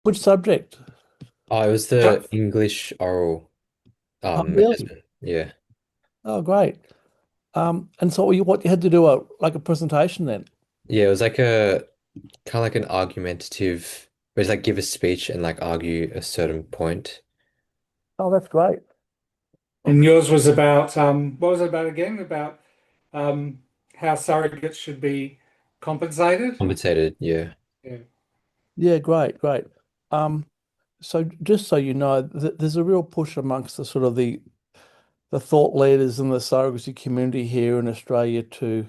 Which subject? Oh, it was the English oral Oh, really? assessment. Yeah. Oh, great. And so what you had to do like a presentation then? Yeah, it was like a kind of like an argumentative, where it's like give a speech and like argue a certain point. Oh, that's great. And yours was about what was it about again? About how surrogates should be compensated. Compensated, yeah. Yeah. Yeah, great, great. Um, so just so you know, th there's a real push amongst the sort of the thought leaders in the surrogacy community here in Australia to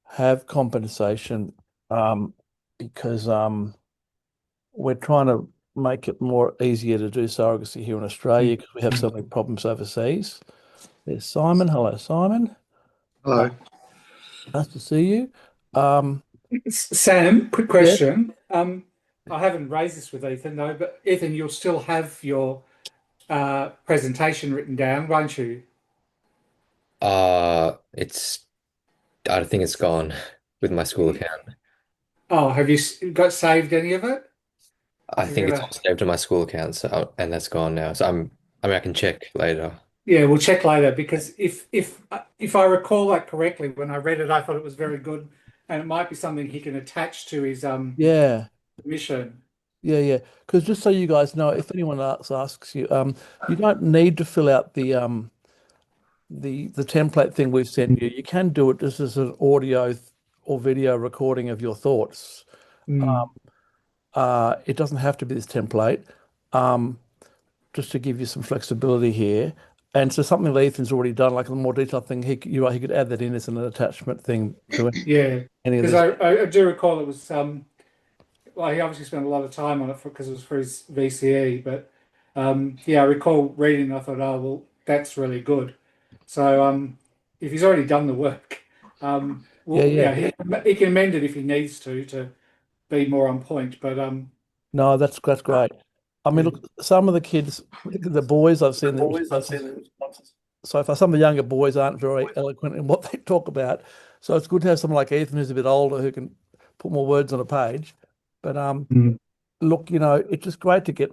have compensation, um, because we're trying to make it more easier to do surrogacy here in Australia because we have so many problems overseas. There's Simon. Hello, Simon. Uh, Hello. nice to see you. Um, Sam, quick yeah, question. I haven't raised this with Ethan though, but Ethan, you'll still have your presentation written down, won't you? It's I think it's gone with my school account. Oh, have you got saved any of it? I Have you think it's got all a, saved to my school account, so and that's gone now. So I mean I can check later. yeah, we'll check later because if I recall that correctly, when I read it, I thought it was very good, and it might be something he can attach to his yeah, submission. yeah. Because just so you guys know, if anyone asks you, you don't need to fill out the template thing we've sent you. You can do it just as an audio or video recording of your thoughts. Mm. It doesn't have to be this template. Um, just to give you some flexibility here. And so something that Ethan's already done, like a more detailed thing, you're right, he could add that in as an attachment thing to Yeah, any of because this. I do recall it was well, he obviously spent a lot of time on it because it was for his VCE, but yeah, I recall reading. I thought, oh well, that's really good. So if he's already done the work, Yeah, well, yeah. yeah, he can amend it if he needs to be more on point. But No, that's great. I mean, yeah, look, some of the kids, the boys I've seen the responses so far, some of the younger boys aren't very eloquent in what they talk about. So it's good to have someone like Ethan who's a bit older who can put more words on a page. But mm, look, it's just great to get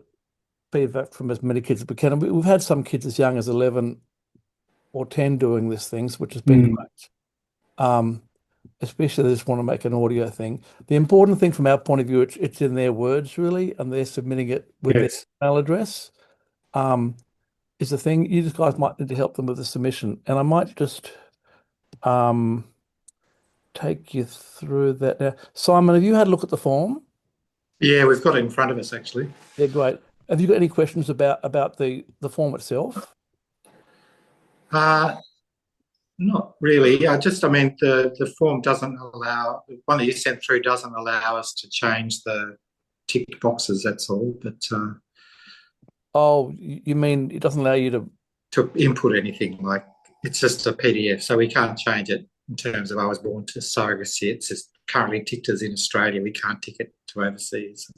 feedback from as many kids as we can. And we've had some kids as young as 11 or 10 doing these things, which has been mm, great. Um, Especially they just want to make an audio thing. The important thing from our point of view, it's in their words really, and they're submitting it with their yes, email address. Um, is the thing you just guys might need to help them with the submission, and I might just um take you through that now. Simon, have you had a look at the form? Yeah, we've got it in front of us actually. Yeah, great. Have you got any questions about the form itself? Uh, Not really. I mean, the form doesn't allow, the one that you sent through doesn't allow us to change the ticked boxes, that's all, but Oh, you mean it doesn't allow you to? to input anything, like it's just a PDF, so we can't change it in terms of I was born to surrogacy. It's just currently ticked as in Australia. We can't tick it to overseas.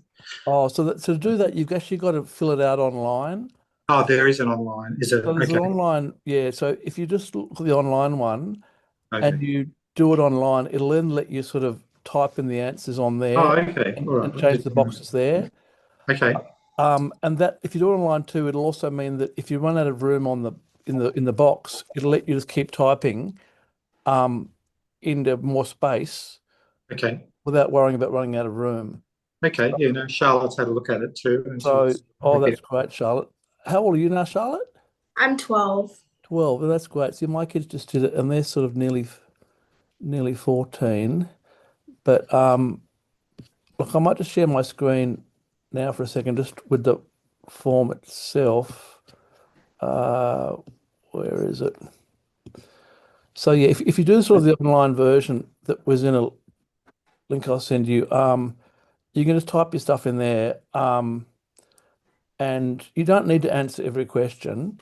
Oh, so to do that, you've actually got to fill it out online. Oh, there is an online. Is it? So there's an Okay. online, yeah. So if you just look at the online one and Okay. you do it online, it'll then let you sort of type in the answers on Oh, there okay. All and right. I change the didn't know. boxes there. Okay. And that if you do it online too, it'll also mean that if you run out of room on the in the box, it'll let you just keep typing um into more space Okay. without worrying about running out of room. Okay. Yeah, no, Charlotte's had a look at it too, and So, she's oh, okay. that's great, Charlotte. How old are you now, Charlotte? I'm 12. 12. Well, that's great. See, my kids just did it, and they're sort of nearly 14. But look, I might just share my screen now for a second, just with the form itself. Uh, where is it? So yeah, if you do sort of the online version that was in a link I'll send you, you can just type your stuff in there, and you don't need to answer every question.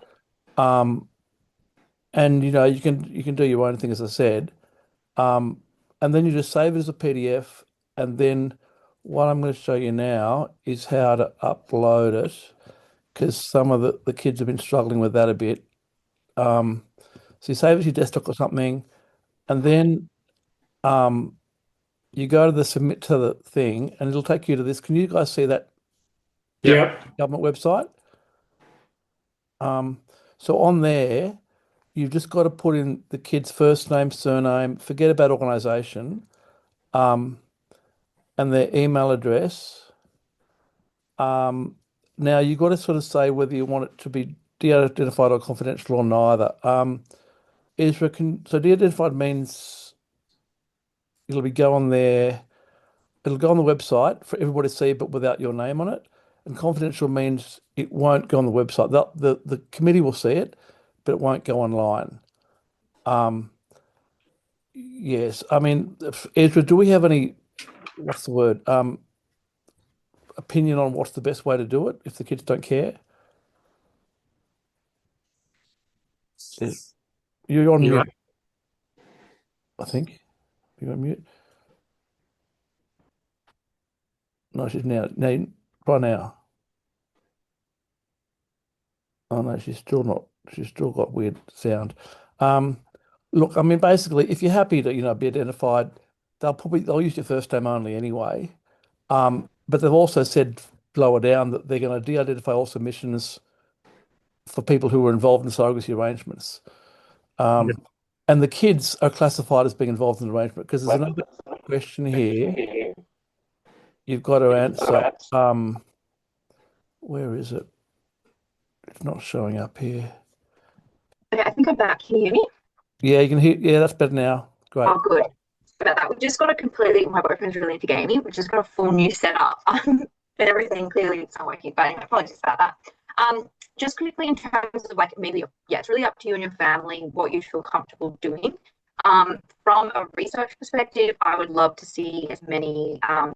Um, and you can do your own thing, as I said. Um, and then you just save it as a PDF, and then what I'm going to show you now is how to upload it, because some of the kids have been struggling with that a bit. Um, so you save it to your desktop or something, and then um, you go to the submit to the thing, and it'll take you to this. Can you guys see that Yep. government website. So on there, you've just got to put in the kid's first name, surname, forget about organisation, and their email address. Now you've got to sort of say whether you want it to be de-identified or confidential or neither. So de-identified means it'll go on there. It'll go on the website for everybody to see, but without your name on it. And confidential means it won't go on the website. The committee will see it, but it won't go online. Yes, I mean, Ezra, do we have any, what's the word, opinion on what's the best way to do it if the kids don't care? You're on You're mute, right. I think. You're on mute. No, she's now. No, try now. Oh no, she's still not. She's still got weird sound. Um, Look, I mean, basically, if you're happy to, be identified, they'll use your first name only anyway. But they've also said lower down that they're going to de-identify all submissions for people who were involved in surrogacy arrangements. Yep. And the kids are classified as being involved in the arrangement because there's another question here you've got to answer. Where is it? It's not showing up here. Okay, I think I'm back. Can you hear me? Yeah, you can hear. Yeah, that's better now. Great. Oh, good. About that, we've just got a completely. My boyfriend's really into gaming. We've just got a full new setup, but everything clearly it's not working. But anyway, apologies about that. Just quickly in terms of like maybe, yeah, it's really up to you and your family what you feel comfortable doing. From a research perspective, I would love to see as many of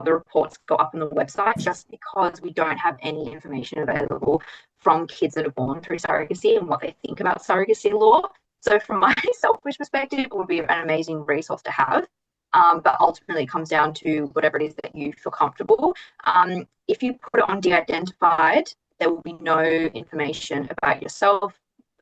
the reports go up on the website, just because we don't have any information available from kids that are born through surrogacy and what they think about surrogacy law. So from my selfish perspective, it would be an amazing resource to have. But ultimately, it comes down to whatever it is that you feel comfortable. If you put it on de-identified, there will be no information about yourself,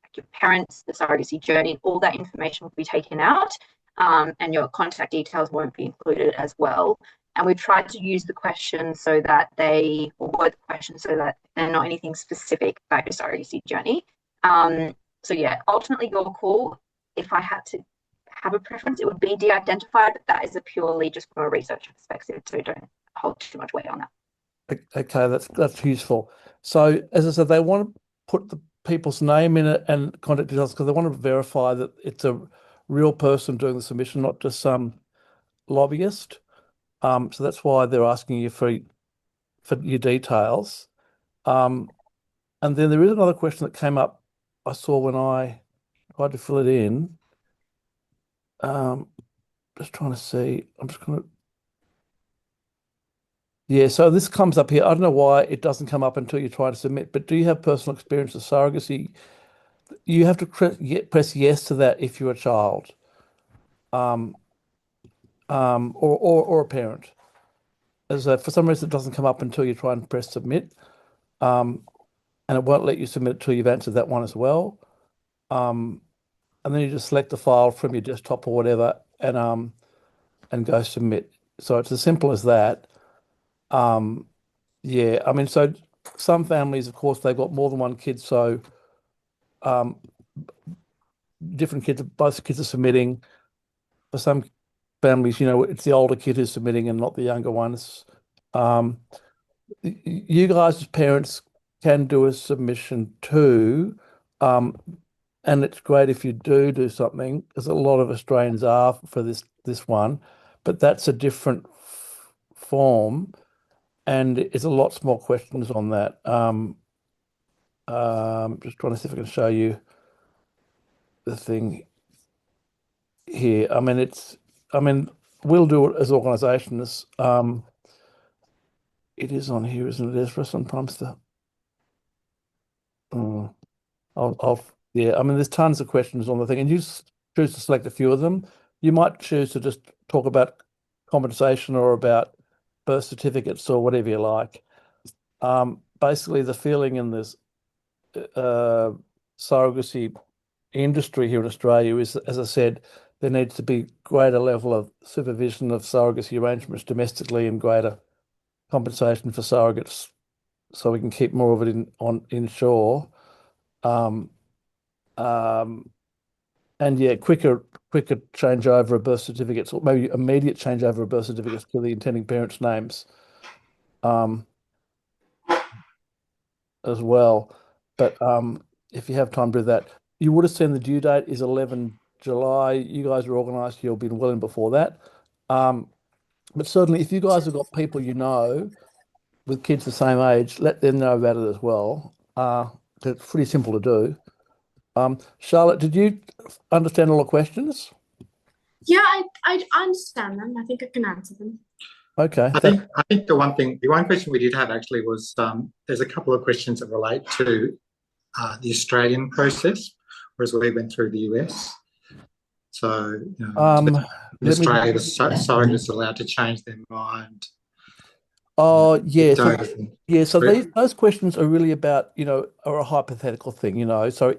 like your parents, the surrogacy journey. All that information will be taken out, and your contact details won't be included as well. And we've tried to use the questions so that or word the questions so that they're not anything specific about your surrogacy journey. So yeah, ultimately your call. If I had to have a preference, it would be de-identified, but that is a purely just from a research perspective, so don't hold too much weight on that. Okay, that's useful. So as I said, they want to put the people's name in it and contact details because they want to verify that it's a real person doing the submission, not just some lobbyist. So that's why they're asking you for your details. And then there is another question that came up I saw when I tried to fill it in. Just trying to see. I'm just going to. Yeah, so this comes up here. I don't know why it doesn't come up until you try to submit, but do you have personal experience with surrogacy? You have to press yes to that if you're a child, or a parent. As for some reason, it doesn't come up until you try and press submit, and it won't let you submit until you've answered that one as well. And then you just select the file from your desktop or whatever, and go submit. So it's as simple as that. Yeah, I mean, so some families, of course, they've got more than one kid, so different kids, both kids are submitting. For some families, it's the older kid who's submitting and not the younger ones. You guys as parents can do a submission too, and it's great if you do something, because a lot of Australians are for this one, but that's a different form, and it's a lots more questions on that. Just trying to see if I can show you the thing here. I mean, we'll do it as organisations. It is on here, isn't it, Ezra? Sometimes yeah. I mean, there's tons of questions on the thing, and you choose to select a few of them. You might choose to just talk about compensation or about birth certificates or whatever you like. Basically, the feeling in this surrogacy industry here in Australia is, as I said, there needs to be greater level of supervision of surrogacy arrangements domestically and greater compensation for surrogates so we can keep more of it in shore. Um, um, and yeah, quicker changeover of birth certificates, or maybe immediate changeover of birth certificates to the intending parents' names, um, as well. But if you have time to do that, you would have seen the due date is 11 July. You guys are organised, you'll be well in before that. But certainly, if you guys have got people you know with kids the same age, let them know about it as well. It's pretty simple to do. Charlotte, did you understand all the questions? Yeah, I understand them. I think I can answer them. Okay, I think the one question we did have actually was there's a couple of questions that relate to the Australian process, whereas we went through the US. So, in Australia, the surrogates are allowed to change their mind. Oh, yeah. So, Yeah. so those questions are really about, are a hypothetical thing, So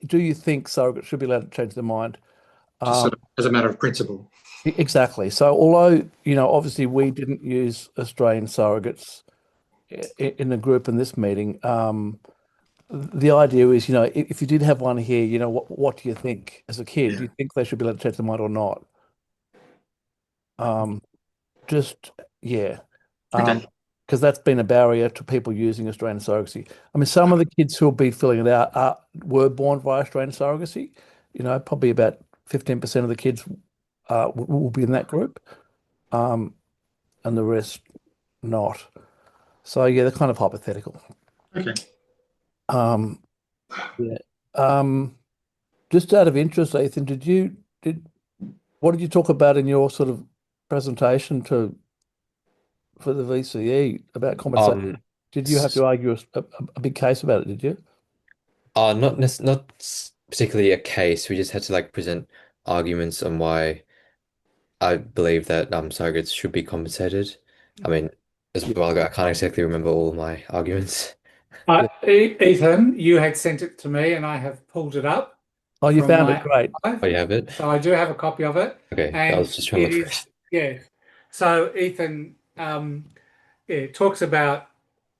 do you think surrogates should be allowed to change their mind? Just sort of as a matter of principle. Exactly. So although, obviously we didn't use Australian surrogates in the group in this meeting, the idea is, if you did have one here, what do you think as a kid? Do you think they should be allowed to change their mind or not? Just, yeah. Okay. Because that's been a barrier to people using Australian surrogacy. I mean, some of the kids who will be filling it out were born via Australian surrogacy. Probably about 15% of the kids will be in that group, and the rest not. So yeah, they're kind of hypothetical. Okay. Um, yeah. Just out of interest, Ethan, what did you talk about in your sort of presentation for the VCE about compensation? Did you have to argue a big case about it, did you? Not particularly a case. We just had to like present arguments on why I believe that surrogates should be compensated. I mean, as well ago, I can't exactly remember all my arguments. Ethan, you had sent it to me, and I have pulled it up Oh, you from found it. my Great. archive. Oh, you have it? So I do have a copy of it, Okay, I and was just trying to it look for is, it. yeah. So Ethan, it talks about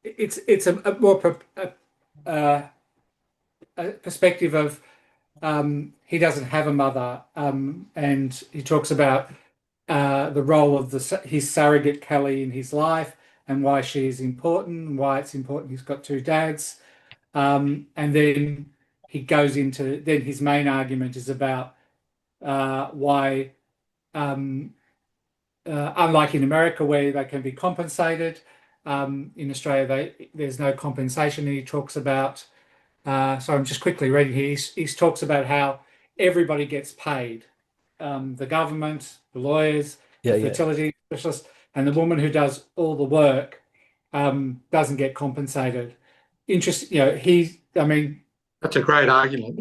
it's a more a perspective of he doesn't have a mother, and he talks about the role of his surrogate Kelly in his life and why she is important, and why it's important he's got two dads. And then he goes into, then his main argument is about why, um, unlike in America where they can be compensated, in Australia there's no compensation. And he talks about, so I'm just quickly reading here, he talks about how everybody gets paid. The government, the lawyers, Yeah, the yeah. fertility specialists, and the woman who does all the work doesn't get compensated. I mean, That's a great argument.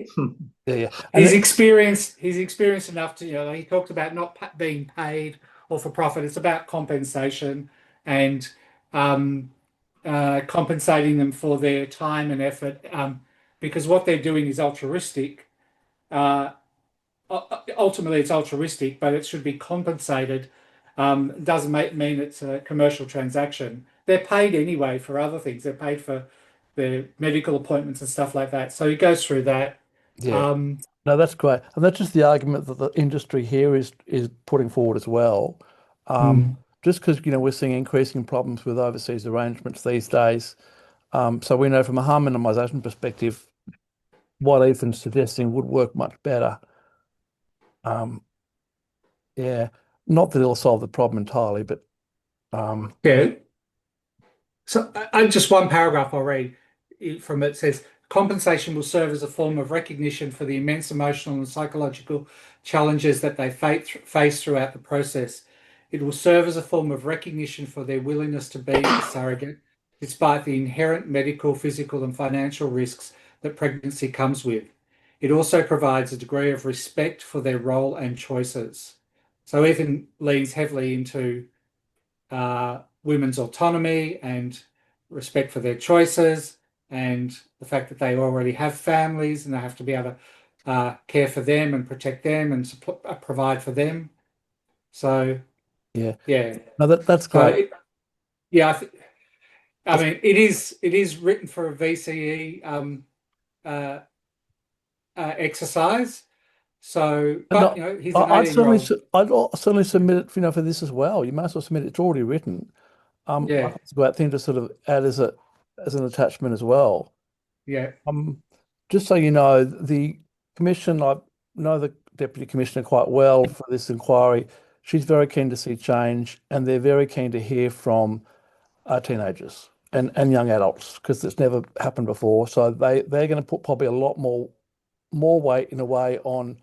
Yeah, yeah. he's experienced enough to, he talked about not being paid or for profit. It's about compensation and compensating them for their time and effort, because what they're doing is altruistic. Uh, Ultimately, it's altruistic, but it should be compensated. Doesn't mean it's a commercial transaction. They're paid anyway for other things. They're paid for their medical appointments and stuff like that. So he goes through that. Yeah. Um, No, that's great. And that's just the argument that the industry here is putting forward as well. Just because, we're seeing increasing problems with overseas arrangements these days. So we know from a harm minimization perspective, what Ethan's suggesting would work much better. Yeah, not that it'll solve the problem entirely, but yeah. So just one paragraph I'll read from it says compensation will serve as a form of recognition for the immense emotional and psychological challenges that they face throughout the process. It will serve as a form of recognition for their willingness to be a surrogate, despite the inherent medical, physical, and financial risks that pregnancy comes with. It also provides a degree of respect for their role and choices. So Ethan leans heavily into women's autonomy and respect for their choices, and the fact that they already have families and they have to be able to care for them and protect them and provide for them. So yeah. yeah, No, that's so great. yeah, I mean, it is written for a VCE exercise. So, And but he's an I'd certainly, 18-year-old. I'd certainly submit it, for this as well. You might as well submit it. It's already written. I Yeah, think it's a great thing to sort of add as an attachment as well. yeah. Just so you know, the commission, I know the deputy commissioner quite well for this inquiry. She's very keen to see change, and they're very keen to hear from teenagers and young adults because it's never happened before. So they're going to put probably a lot more weight in a way on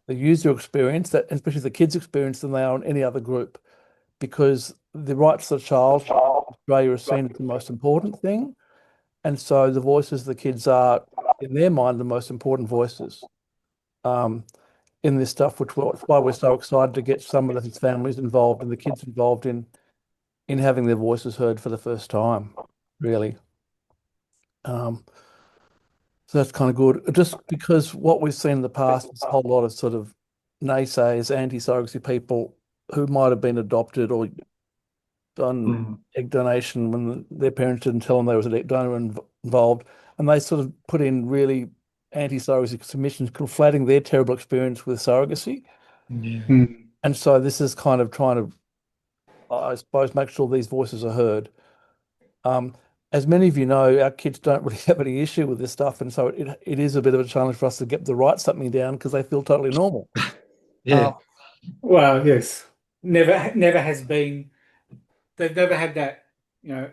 the user experience, that especially the kids' experience, than they are on any other group, because the rights of the child in Australia is seen as the most important thing. And so the voices of the kids are, in their mind, the most important voices um, in this stuff, which is why we're so excited to get some of the families involved and the kids involved in having their voices heard for the first time, really. Um, so that's kind of good. Just because what we've seen in the past is a whole lot of sort of naysayers, anti-surrogacy people who might have been adopted or done egg donation when their parents didn't tell them there was an egg donor involved, and they sort of put in really anti-surrogacy submissions, conflating their terrible experience with surrogacy. Yeah. And so this is kind of trying to, I suppose, make sure these voices are heard. As many of you know, our kids don't really have any issue with this stuff, and so it is a bit of a challenge for us to get them to write something down because they feel totally normal. Yeah. Well, yes, never has been. They've never had that.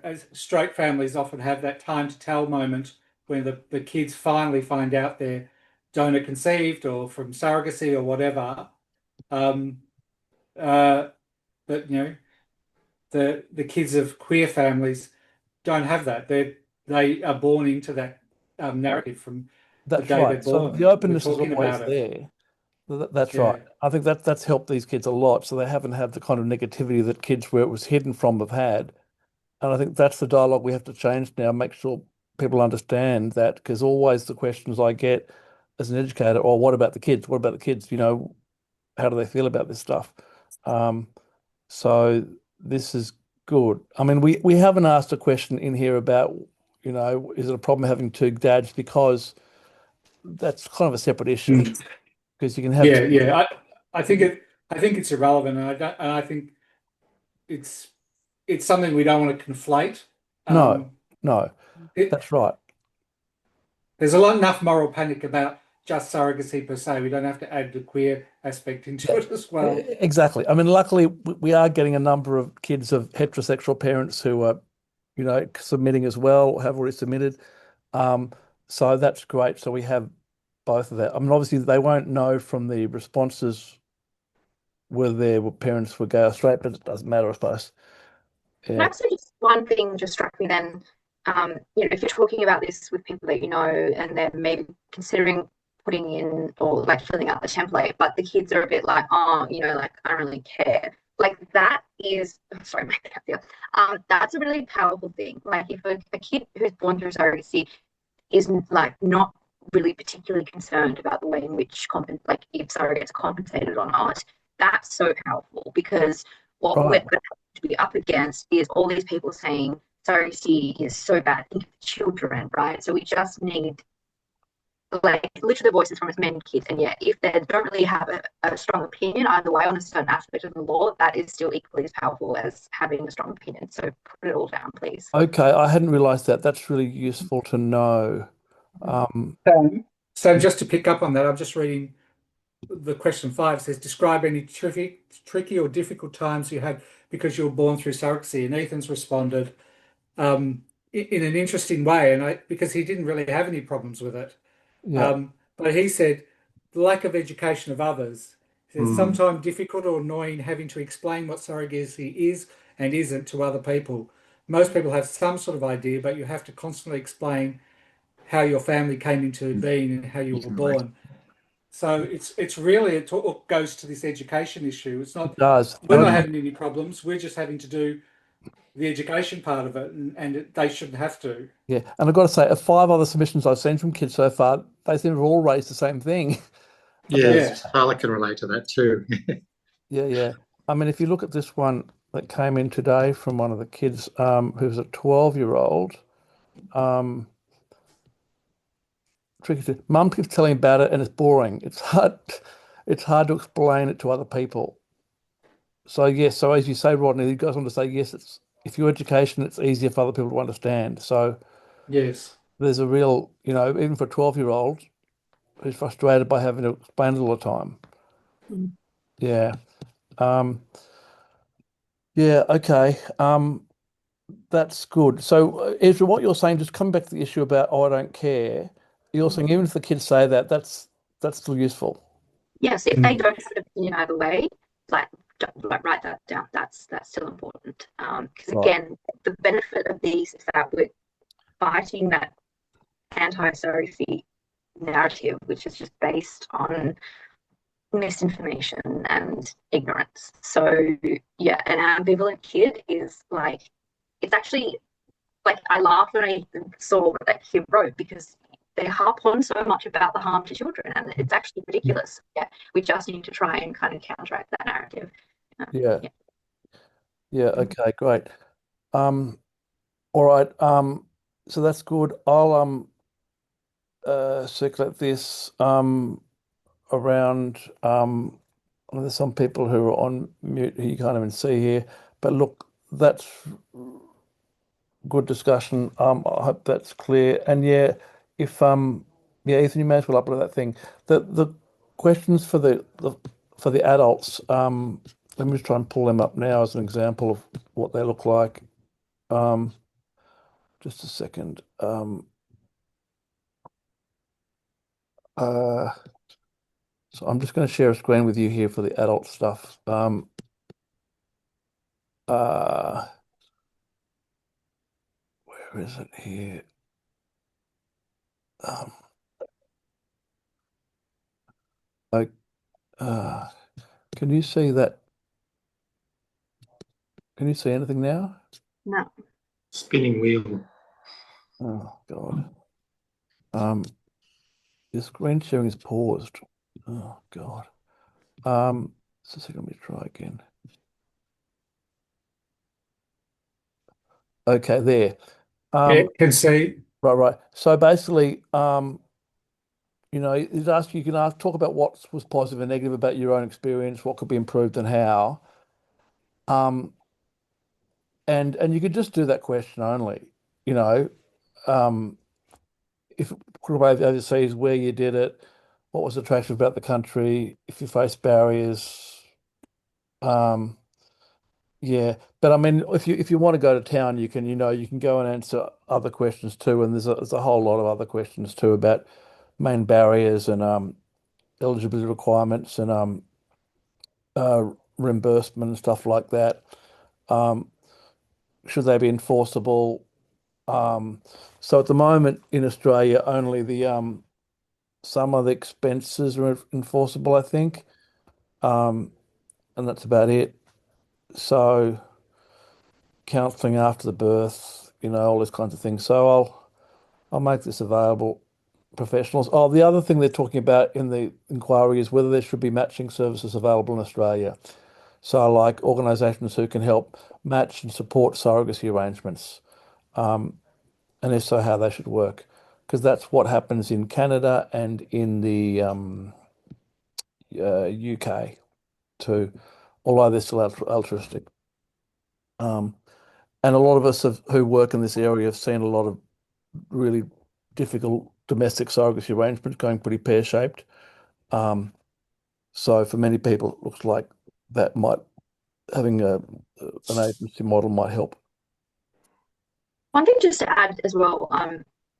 As straight families often have that time to tell moment when the kids finally find out they're donor conceived or from surrogacy or whatever. Um, but the kids of queer families don't have that. They are born into that narrative from the That's day they're right. So born. the We're openness is talking always about it. there. That's right. Yeah. I think that's helped these kids a lot. So they haven't had the kind of negativity that kids where it was hidden from have had. And I think that's the dialogue we have to change now, make sure people understand that, because always the questions I get as an educator, oh, what about the kids? What about the kids? How do they feel about this stuff? Um, so this is good. I mean, we haven't asked a question in here about, is it a problem having two dads? Because that's kind of a separate issue. Because you can have Yeah. I think it's irrelevant, and I think it's something we don't want to conflate. no, no, It, that's right. there's enough moral panic about just surrogacy per se. We don't have to add the queer aspect into it as well. Exactly. I mean, luckily we are getting a number of kids of heterosexual parents who are, submitting as well, have already submitted. Um, so that's great. So we have both of that. I mean, obviously they won't know from the responses whether their parents were gay or straight, but it doesn't matter, I suppose. And Yeah. actually, just one thing just struck me then. If you're talking about this with people that you know and they're maybe considering putting in or like filling out the template, but the kids are a bit like, oh, like I don't really care. Like that is, sorry, my that's a really powerful thing. Like if a kid who's born through surrogacy is like not really particularly concerned about the way in which if surrogates are compensated or not, that's so powerful because what we're Right. going to be up against is all these people saying surrogacy is so bad. Think of the children, right? So we just need like literally voices from as many kids. And yeah, if they don't really have a strong opinion either way on a certain aspect of the law, that is still equally as powerful as having a strong opinion. So put it all down, please. Okay, I hadn't realized that. That's really useful to know. Um, So just to pick up on that, I'm just reading the question 5 says, describe any tricky or difficult times you had because you were born through surrogacy. And Ethan's responded in an interesting way, and because he didn't really have any problems with it. yeah, But he said the lack of education of others. He says sometimes difficult or annoying having to explain what surrogacy is and isn't to other people. Most people have some sort of idea, but you have to constantly explain how your family came into being and how you were born. So it's really it all goes to this education issue. It's not it does. we're not having any problems. We're just having to do the education part of it, and they shouldn't have to. Yeah, and I've got to say, of 5 other submissions I've seen from kids so far, they seem to have all raised the same thing. Yes, Harla can relate to that too. Yeah. I mean, if you look at this one, that came in today from one of the kids who's a 12-year-old. Tricky to mum keeps telling about it and it's boring. It's hard to explain it to other people. So yes, so as you say, Rodney, you guys want to say yes, it's if your education, it's easier for other people to understand. So Yes. there's a real, even for a 12-year-old who's frustrated by having to explain it all the time. Mm. Yeah. Yeah, okay. That's good. So, Ezra, what you're saying, just coming back to the issue about, I don't care, you're saying even if the kids say that, that's still useful. Yes, if they don't have an opinion either way, like write that down. That's still important. Because Right. again, the benefit of these is that we're fighting that anti-surrogacy narrative, which is just based on misinformation and ignorance. So yeah, an ambivalent kid is like, it's actually like, I laughed when I saw what that kid wrote, because they harp on so much about the harm to children, and it's actually ridiculous. Yeah, we just need to try and kind of counteract that narrative. Yeah. Yeah. Yeah. Okay. Great. All right. So that's good. I'll circulate this around. There's some people who are on mute who you can't even see here. But look, that's good discussion. I hope that's clear. And yeah, if yeah, Ethan, you may as well upload that thing. The questions for the adults, let me just try and pull them up now as an example of what they look like. Just a second. So I'm just going to share a screen with you here for the adult stuff. Uh, where is it here? Um, like, can you see that? Can you see anything now? No. Spinning wheel. Oh God. The screen sharing is paused. Oh God. So a second, let me try again. Okay, there. Can see. Right. So basically, it asks you can talk about what was positive and negative about your own experience, what could be improved and how. And you could just do that question only, you know, if could have overseas, where you did it, what was attractive about the country, if you face barriers. Um, yeah, but I mean, if you want to go to town, you can go and answer other questions too, and there's a whole lot of other questions too about main barriers and eligibility requirements and uh, reimbursement and stuff like that. Um, should they be enforceable? So at the moment in Australia, only the some of the expenses are enforceable, I think, and that's about it. So counselling after the birth, all those kinds of things. So I'll make this available. Professionals. Oh, the other thing they're talking about in the inquiry is whether there should be matching services available in Australia. So, like organisations who can help match and support surrogacy arrangements, and if so, how they should work, because that's what happens in Canada and in the UK too, although they're still altruistic. And a lot of us who work in this area have seen a lot of really difficult domestic surrogacy arrangements going pretty pear-shaped. So for many people, it looks like that might having an agency model might help. One thing just to add as well,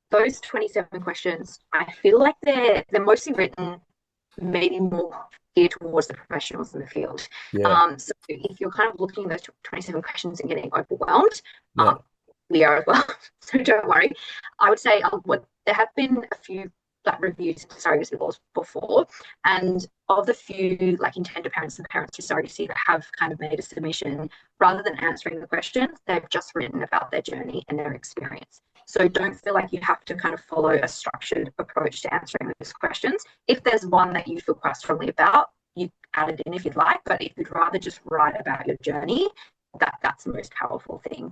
those 27 questions, I feel like they're mostly written maybe more geared towards the professionals in the field. Yeah, So if you're kind of looking at those 27 questions and getting overwhelmed, yeah, we are as well. So don't worry. I would say there have been a few like reviews into surrogacy laws before, and of the few like intended parents and parents to surrogacy that have kind of made a submission, rather than answering the questions, they've just written about their journey and their experience. So don't feel like you have to kind of follow a structured approach to answering those questions. If there's one that you feel quite strongly about, you add it in if you'd like, but if you'd rather just write about your journey, that's the most powerful thing.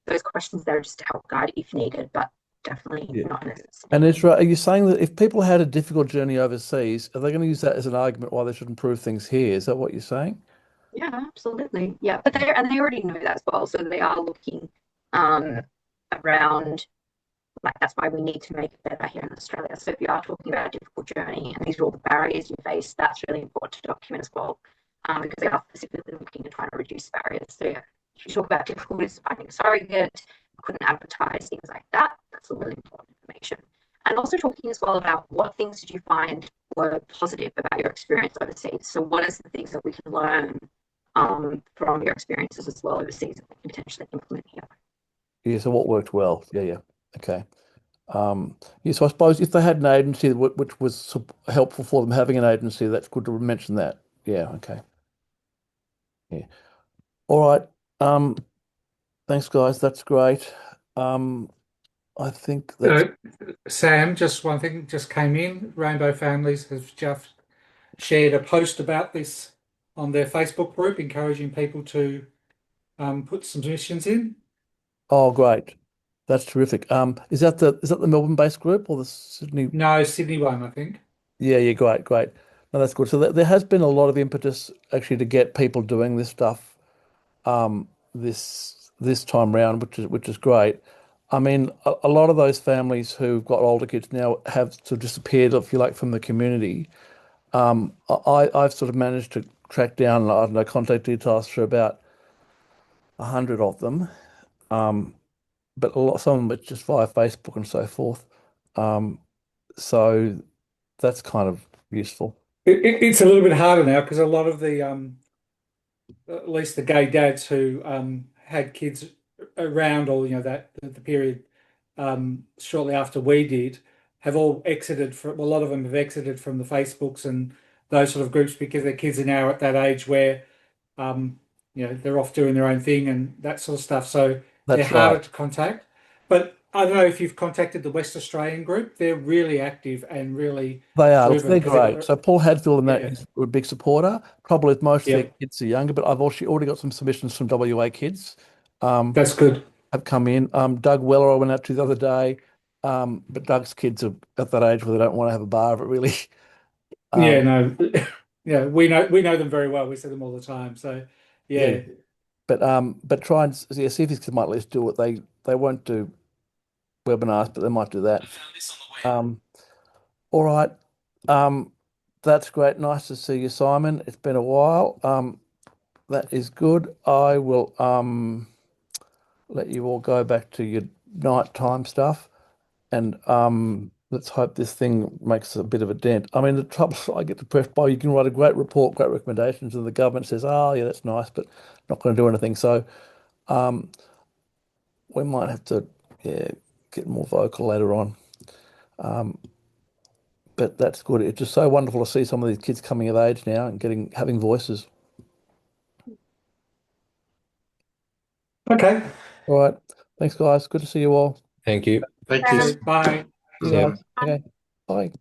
Those questions there are just to help guide if needed, but definitely Yeah. not necessary. And Isra, are you saying that if people had a difficult journey overseas, are they going to use that as an argument why they should improve things here? Is that what you're saying? Yeah, absolutely. Yeah, but they already know that as well, so they are looking around. Like that's why we need to make it better here in Australia. So if you are talking about a difficult journey and these are all the barriers you face, that's really important to document as well, because they are specifically looking at trying to reduce barriers. So yeah, if you talk about difficulties finding a surrogate, couldn't advertise, things like that, that's all really important information. And also talking as well about what things did you find were positive about your experience overseas. So what is the things that we can learn from your experiences as well overseas that we can potentially implement here? Yeah, so what worked well? Yeah, yeah. Okay. Yeah, so I suppose if they had an agency which was helpful for them having an agency, that's good to mention that. Yeah, okay. Yeah. All right. Um, thanks, guys. That's great. I think that's Sam, just one thing just came in. Rainbow Families has just shared a post about this on their Facebook group, encouraging people to put submissions in. oh great. That's terrific. Is that the Melbourne-based group or the Sydney? No, Sydney one, I think. Yeah, yeah, great, great. No, that's good. So there has been a lot of impetus actually to get people doing this stuff this time round, which is great. I mean, a lot of those families who've got older kids now have sort of disappeared, if you like, from the community. I've sort of managed to track down, I don't know, contact details for about 100 of them. But some of them are just via Facebook and so forth. Um, so that's kind of useful. It's a little bit harder now because a lot of the at least the gay dads who had kids around, or that the period shortly after we did, have all exited from. Well, a lot of them have exited from the Facebooks and those sort of groups because their kids are now at that age where um, they're off doing their own thing and that sort of stuff. So they're That's harder right. to contact. But I don't know if you've contacted the West Australian group. They're really active and really They are. Look, driven they're because they've great. got So Paul Hadfield and that yeah, is a big supporter. Probably most of their yeah, kids are younger, but I've also already got some submissions from WA kids that's good. have come in. Doug Weller I went out to the other day. But Doug's kids are at that age where they don't want to have a bar of it really. Yeah, Um, no, yeah, we know them very well. We see them all the time. So yeah, yeah, but try and yeah, see if these kids might at least do it. They won't do webinars, but they might do that. Um, all right. Um, that's great. Nice to see you, Simon. It's been a while. That is good. I will let you all go back to your nighttime stuff, and let's hope this thing makes a bit of a dent. I mean, the trouble I get depressed by, you can write a great report, great recommendations, and the government says, "Oh, yeah, that's nice, but not going to do anything." So um, we might have to, yeah, get more vocal later on. Um, but that's good. It's just so wonderful to see some of these kids coming of age now and having voices. okay. All right. Thanks, guys. Good to see you all. Thank you. Thank you. Bye. See you See ya. guys. Okay. Bye.